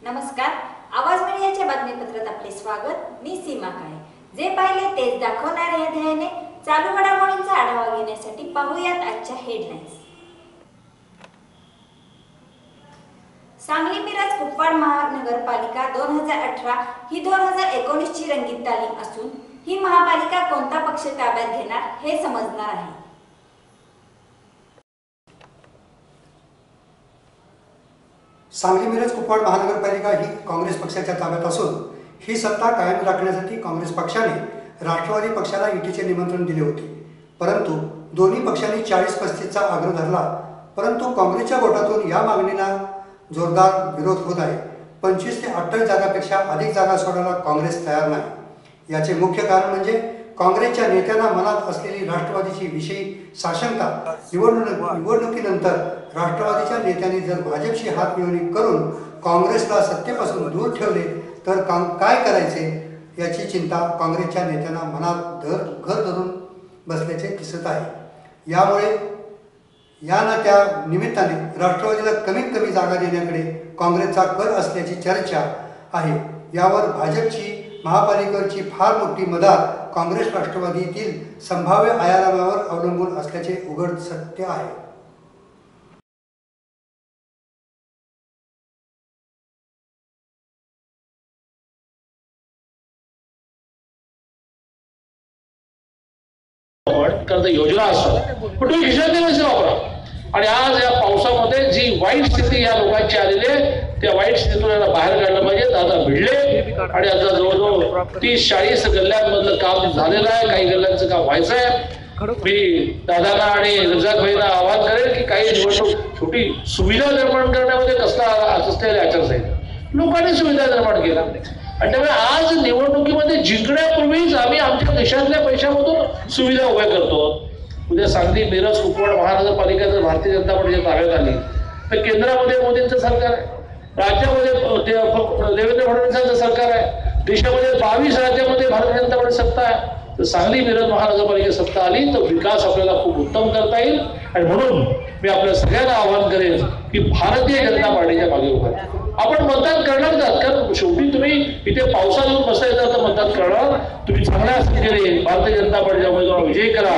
नमस्कार, आवाज मीडियाच्या बातमीपत्रात आपले स्वागत। मी सीमा काळे। जे पाहिले तेच दाखवणार या ध्येयाने चालू घडामोडींचा आढावा घेण्यासाठी पाहूयात आजच्या हेडलाईन्स। सांगली मिरज कुपवाड महानगरपालिका 2018 ही 2019 ची रंगीत तालीम असून ही महापालिका कोणता पक्ष ताब्यात घेणार हे समजणार आहे। सांगली मिरज कुपवाड महानगरपालिका ही काँग्रेस पक्षाच्या ताब्यात असून ही सत्ता कायम राखण्यासाठी काँग्रेस पक्षाने राष्ट्रवादी पक्षाला युतीचे निमंत्रण दिले होते, परंतु दोन्ही पक्षांनी 40-35चा आग्रह धरला, परंतु काँग्रेसच्या गोटातून या मागणीला जोरदार विरोध होत आहे। 25 ते 28 जागांपेक्षा अधिक जागा सोडायला काँग्रेस तयार नाही। याचे मुख्य कारण म्हणजे काँग्रेसच्या नेत्यांना मनात असलेली राष्ट्रवादीची विषयी साशंकता। निवडणुकीनंतर राष्ट्रवादीच्या नेत्यांनी जर भाजपशी हातमिळवणी करून काँग्रेसला सत्तेपासून दूर ठेवले तर काय करायचे याची चिंता काँग्रेसच्या नेत्यांना मनात घर धरून बसल्याचे दिसत आहे। यामुळे या ना त्या निमित्ताने राष्ट्रवादीला कमीत कमी जागा देण्याकडे काँग्रेसचा कल असल्याची चर्चा आहे। यावर भाजपची महापालिकेवरची फार मोठी मदत काँग्रेस राष्ट्रवादीतील संभाव्य आयामावर अवलंबून असल्याचे उघड सत्य आहे। कारण योजना असतात पण तुम्ही खिशातले पैसे वापरा। आणि आज या पावसामध्ये जी वाईट स्थिती या लोकांची आलेली आहे त्या वाईट स्थितीतून याला बाहेर काढलं पाहिजे। दादा भिडले आणि आता जवळजवळ 30-40 गल्ल्यांमधलं काम झालेलं आहे, काही गल्ल्यांचं काम व्हायचं आहे। मी दादांना आणि रजाक भाईंना आवाहन करेन की काही निवडणूक छोटी सुविधा निर्माण करण्यामध्ये कसला असलेल्या आचारसंहिता लोकांनी सुविधा निर्माण केला आणि त्यामुळे आज निवडणुकीमध्ये जिंकण्यापूर्वीच आम्ही आमच्या देशातल्या पैशामधून सुविधा उभ्या करतो। उद्या सांगली मिरज कुपवाड महानगरपालिका जर भारतीय जनता पार्टीच्या ताब्यात आली तर केंद्रामध्ये मोदींचं सरकार आहे, राज्यामध्ये देवेंद्र फडणवीसांचं सरकार आहे, देशामध्ये 22 राज्यामध्ये भारतीय जनता पार्टी सत्ता आहे। तर सांगली मिरज महानगरपालिका सत्ता आली तर विकास आपल्याला खूप उत्तम करता येईल आणि म्हणून मी आपल्या सगळ्यांना आवाहन करेन की भारतीय जनता पार्टीच्या मागे उभा राहा। आपण मतदान करणार आहात कारण शेवटी तुम्ही इथे पावसात येऊन बसायचं तर मतदान करणार। तुम्ही चांगल्या स्थितीने भारतीय जनता पार्टीच्या उमेदवाराला विजयी करा।